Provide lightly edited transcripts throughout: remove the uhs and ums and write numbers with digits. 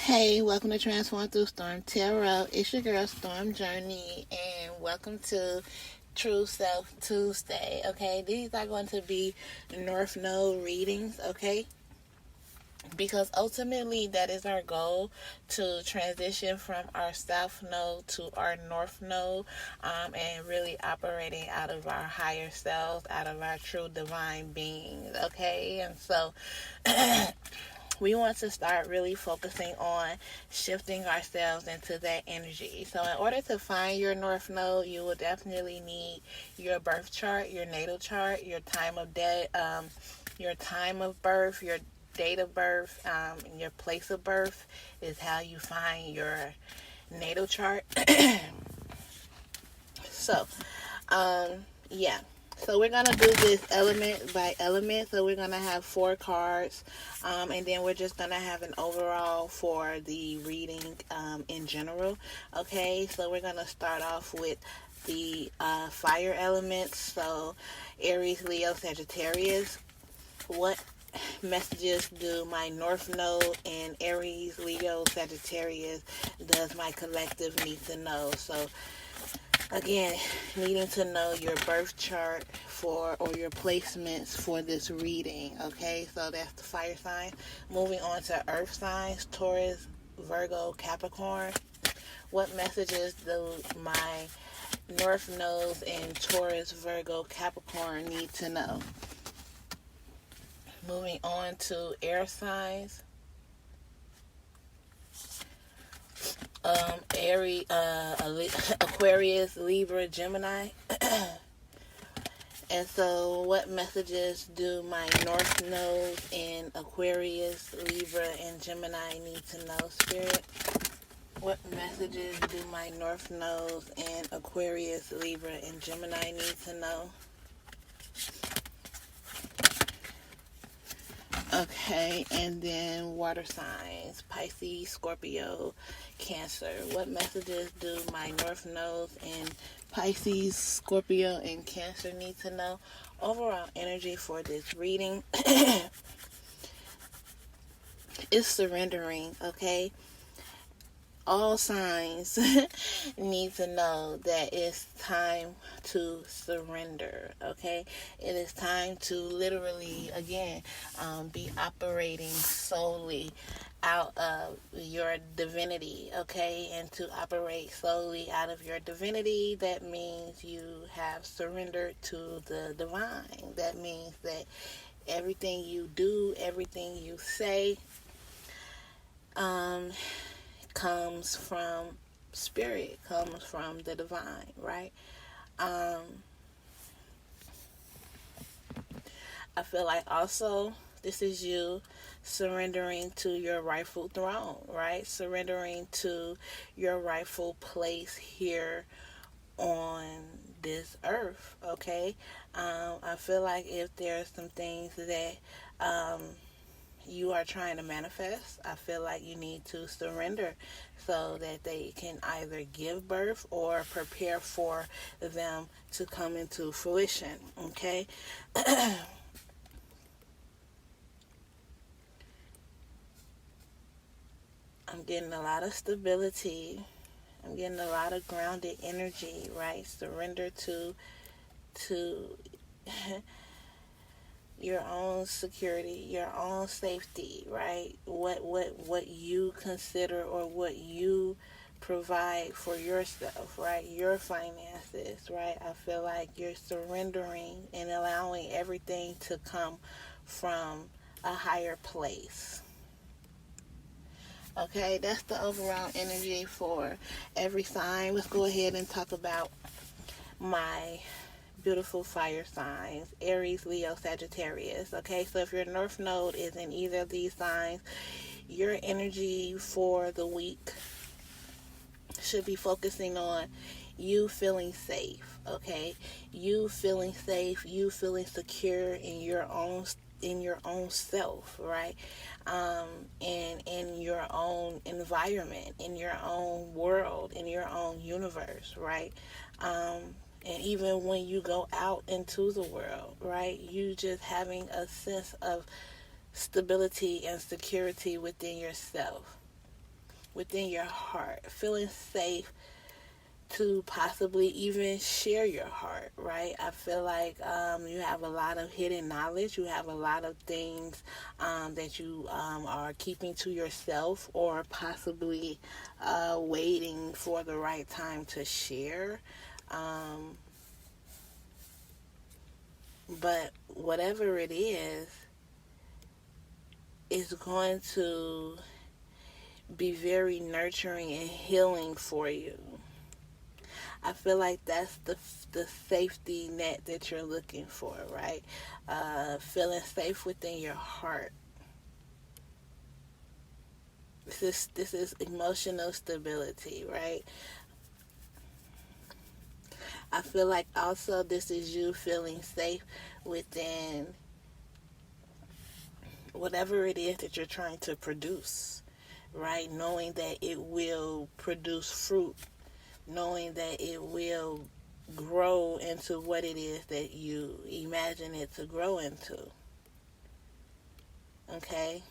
Hey, welcome to Transform Through Storm Tarot. It's your girl Storm Journey, and welcome to True Self Tuesday. Okay, these are going to be North Node readings. Okay, because ultimately that is our goal, to transition from our South Node to our North Node, and really operating out of our higher selves, out of our true divine beings. Okay, and so. We want to start really focusing on shifting ourselves into that energy. So in order to find your North Node, you will definitely need your birth chart, your natal chart, your time of death, your time of birth, your date of birth, and your place of birth is how you find your natal chart. So, yeah. So we're going to do this element by element. So we're going to have 4 cards. And then we're just going to have an overall for the reading in general. Okay, so we're going to start off with the fire elements. So Aries, Leo, Sagittarius. What messages do my North Node and Aries, Leo, Sagittarius does my collective need to know? So again, needing to know your birth chart or your placements for this reading. Okay, so that's the fire sign. Moving on to earth signs: Taurus, Virgo, Capricorn. What messages do my North Nodes and Taurus, Virgo, Capricorn need to know? Moving on to air signs: Aries, Aquarius, Libra, Gemini. And so what messages do my North Node in Aquarius, Libra, and Gemini need to know, Spirit? What messages do my North Nodes in Aquarius, Libra, and Gemini need to know? Okay, and then water signs: Pisces, Scorpio, Cancer. What messages do my North Nodes in Pisces, Scorpio, and Cancer need to know? Overall energy for this reading is surrendering, okay? All signs need to know that it's time to surrender, okay? It is time to literally, again, be operating solely out of your divinity, okay? And to operate solely out of your divinity, that means you have surrendered to the divine. That means that everything you do, everything you say, comes from spirit, comes from the divine, right? I feel like also this is you surrendering to your rightful throne, right? Surrendering to your rightful place here on this earth, okay? I feel like if there's some things that you are trying to manifest, I feel like you need to surrender so that they can either give birth or prepare for them to come into fruition, okay? I'm getting a lot of stability. I'm getting a lot of grounded energy, right? Surrender to your own security, your own safety, right? What you consider or what you provide for yourself, right? Your finances, right? I feel like you're surrendering and allowing everything to come from a higher place. Okay, that's the overall energy for every sign. Let's go ahead and talk about my beautiful fire signs: Aries, Leo, Sagittarius. Okay, so if your North Node is in either of these signs, your energy for the week should be focusing on you feeling safe, okay? You feeling safe, you feeling secure in your own self, right? And in your own environment, in your own world, in your own universe, right? And even when you go out into the world, right? You just having a sense of stability and security within yourself. within your heart, feeling safe to possibly even share your heart, right? I feel like you have a lot of hidden knowledge. You have a lot of things that you are keeping to yourself, or possibly waiting for the right time to share. But whatever it is going to be very nurturing and healing for you. I feel like that's the safety net that you're looking for, right? Feeling safe within your heart. This is emotional stability, right? I feel like also this is you feeling safe within whatever it is that you're trying to produce, right? Knowing that it will produce fruit, knowing that it will grow into what it is that you imagine it to grow into. Okay?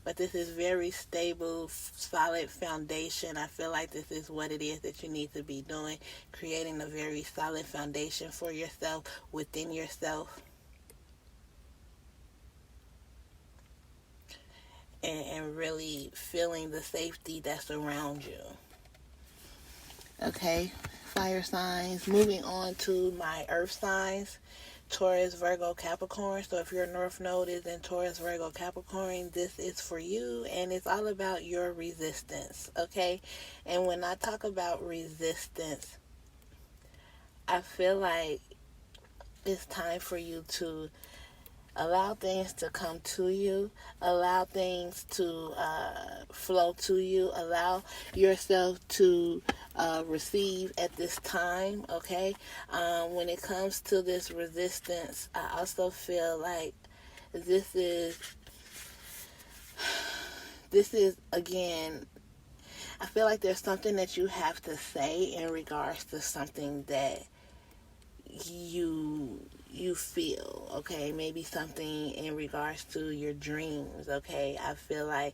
But this is very stable, solid foundation. I feel like this is what it is that you need to be doing, creating a very solid foundation for yourself, within yourself. And really feeling the safety that's around you. Okay, fire signs. Moving on to my earth signs. Taurus, Virgo, Capricorn. So if your North Node is in Taurus, Virgo, Capricorn, this is for you, and it's all about your resistance, okay? And when I talk about resistance, I feel like it's time for you to allow things to come to you, allow things to flow to you, allow yourself to receive at this time, okay? When it comes to this resistance, I also feel like this is again, I feel like there's something that you have to say in regards to something that you feel, okay? Maybe something in regards to your dreams, okay? I feel like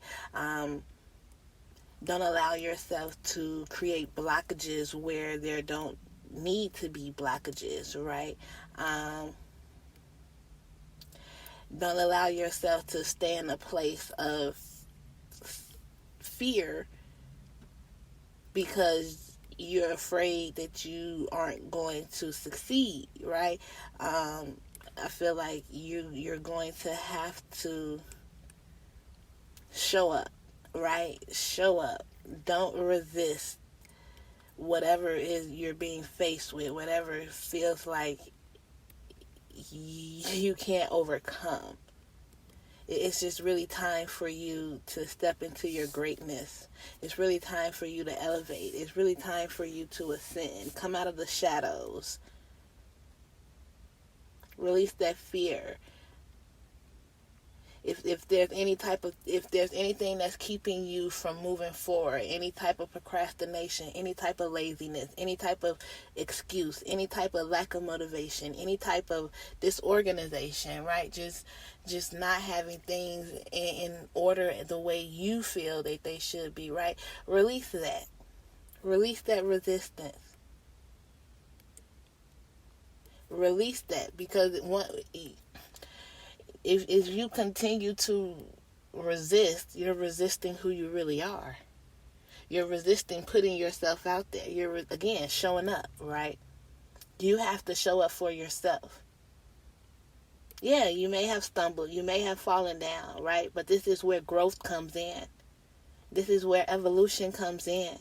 don't allow yourself to create blockages where there don't need to be blockages, right? Don't allow yourself to stay in a place of fear because you're afraid that you aren't going to succeed, right? I feel like you're going to have to show up, right? Show up. Don't resist whatever is you're being faced with, whatever feels like you can't overcome. It's just really time for you to step into your greatness. It's really time for you to elevate. It's really time for you to ascend. Come out of the shadows. Release that fear. If there's anything that's keeping you from moving forward, any type of procrastination, any type of laziness, any type of excuse, any type of lack of motivation, any type of disorganization, right? Just not having things in order the way you feel that they should be, right? Release that. Release that resistance. Release that, because if you continue to resist, you're resisting who you really are. You're resisting putting yourself out there. You're, again, showing up, right? You have to show up for yourself. Yeah, you may have stumbled. You may have fallen down, right? But this is where growth comes in. This is where evolution comes in.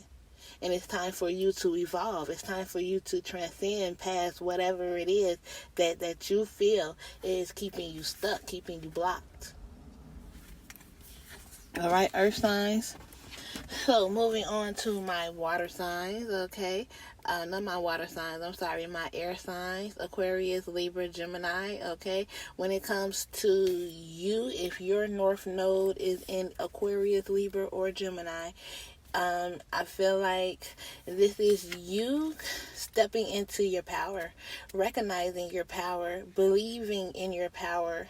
And it's time for you to evolve. It's time for you to transcend past whatever it is that you feel is keeping you stuck, keeping you blocked. All right, earth signs. So moving on to my water signs, okay? Not my water signs, I'm sorry, my air signs, Aquarius, Libra, Gemini, okay? When it comes to you, if your North Node is in Aquarius, Libra, or Gemini, I feel like this is you stepping into your power, recognizing your power, believing in your power,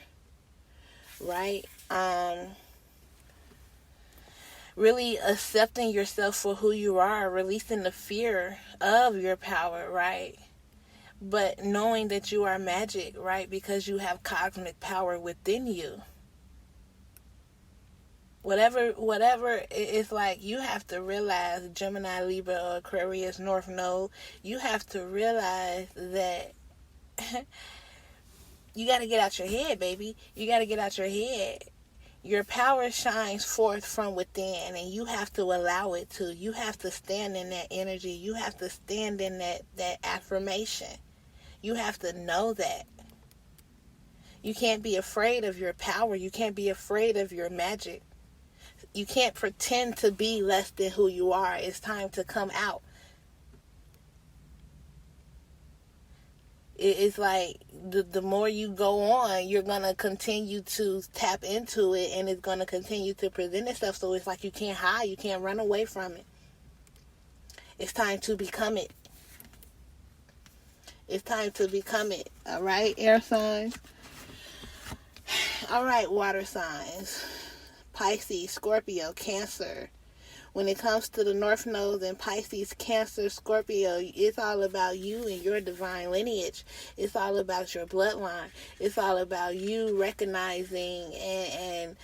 right? really accepting yourself for who you are, releasing the fear of your power, right? But knowing that you are magic, right? Because you have cosmic power within you. Whatever, it's like you have to realize, Gemini, Libra, or Aquarius, North Node, you have to realize that you got to get out your head, baby. You got to get out your head. Your power shines forth from within, and you have to allow it to. You have to stand in that energy. You have to stand in that affirmation. You have to know that. You can't be afraid of your power. You can't be afraid of your magic. You can't pretend to be less than who you are. It's time to come out. It's like the more you go on, you're going to continue to tap into it, and it's going to continue to present itself. So it's like you can't hide. You can't run away from it. It's time to become it. It's time to become it. All right, air signs. All right, water signs. Pisces, Scorpio, Cancer. When it comes to the North Node and Pisces, Cancer, Scorpio, it's all about you and your divine lineage. It's all about your bloodline. It's all about you recognizing and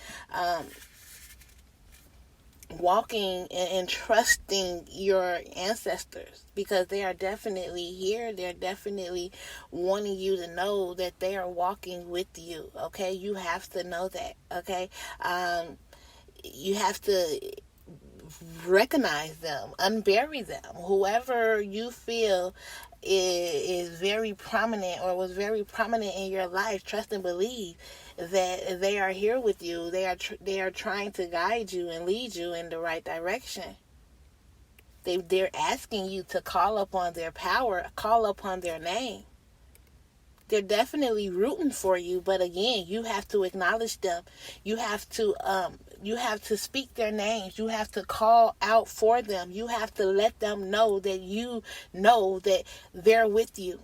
walking and trusting your ancestors, because they are definitely here. They're definitely wanting you to know that they are walking with you. Okay, you have to know that. Okay, you have to recognize them, unbury them. Whoever you feel is very prominent or was very prominent in your life, trust and believe that they are here with you. They are trying to guide you and lead you in the right direction. They're asking you to call upon their power, call upon their name. They're definitely rooting for you, but again, you have to acknowledge them. You have to speak their names. You have to call out for them. You have to let them know that you know that they're with you.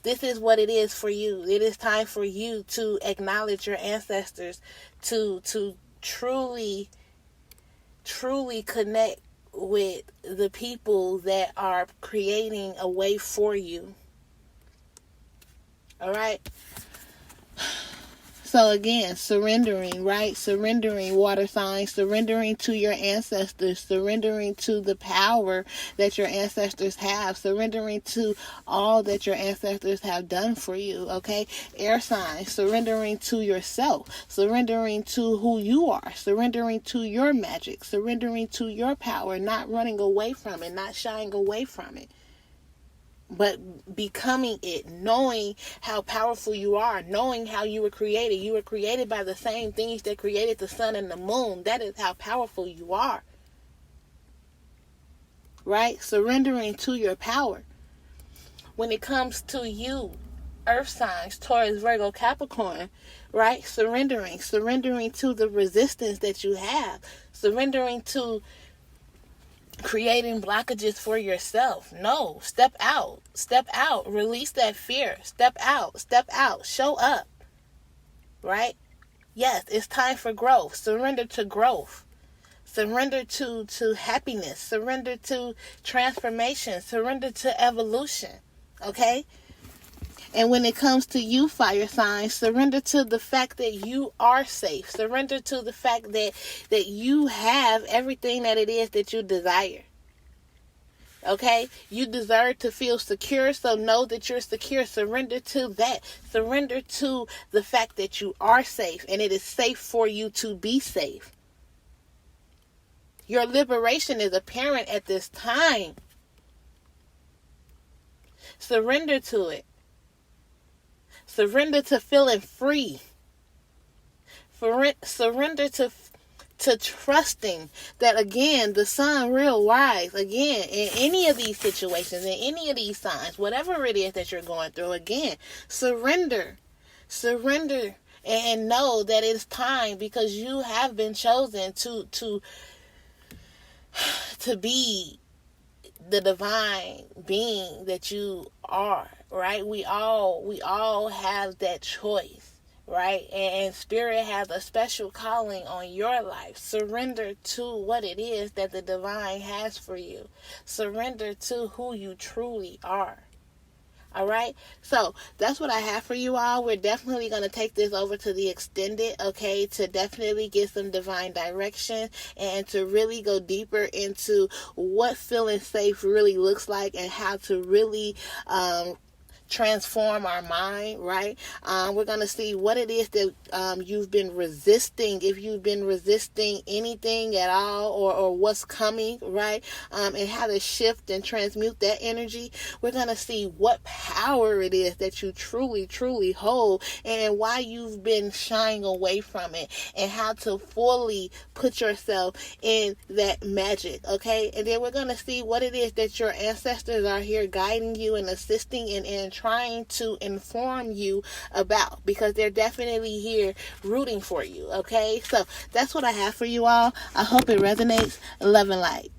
This is what it is for you. It is time for you to acknowledge your ancestors, to truly connect with the people that are creating a way for you. All right. So again, surrendering, right? Surrendering, water signs, surrendering to your ancestors, surrendering to the power that your ancestors have, surrendering to all that your ancestors have done for you, okay? Air signs, surrendering to yourself, surrendering to who you are, surrendering to your magic, surrendering to your power, not running away from it, not shying away from it, but becoming it, knowing how powerful you are, knowing how you were created. You were created by the same things that created the sun and the moon. That is how powerful you are. Right? Surrendering to your power. When it comes to you, earth signs, Taurus, Virgo, Capricorn, right? Surrendering to the resistance that you have. Surrendering to creating blockages for yourself. No, step out, release that fear, step out, show up, right? Yes, it's time for growth. Surrender to growth, surrender to happiness, surrender to transformation, surrender to evolution, okay? And when it comes to you, fire signs, surrender to the fact that you are safe. Surrender to the fact that you have everything that it is that you desire. Okay? You deserve to feel secure, so know that you're secure. Surrender to that. Surrender to the fact that you are safe, and it is safe for you to be safe. Your liberation is apparent at this time. Surrender to it. Surrender to feeling free. Surrender to trusting that, again, the sun real wise, again, in any of these situations, in any of these signs, whatever it is that you're going through, again, surrender and know that it's time, because you have been chosen to be the divine being that you are, right? We all have that choice, right? And Spirit has a special calling on your life. Surrender to what it is that the divine has for you. Surrender to who you truly are. All right, so that's what I have for you all. We're definitely going to take this over to the extended, okay, to definitely get some divine direction and to really go deeper into what feeling safe really looks like and how to really transform our mind, right? We're going to see what it is that you've been resisting, if you've been resisting anything at all, or what's coming, right? And how to shift and transmute that energy. We're going to see what power it is that you truly, truly hold, and why you've been shying away from it, and how to fully put yourself in that magic, okay? And then we're going to see what it is that your ancestors are here guiding you and assisting and trying to inform you about, because they're definitely here rooting for you, okay? So that's what I have for you all. I hope it resonates. Love and light.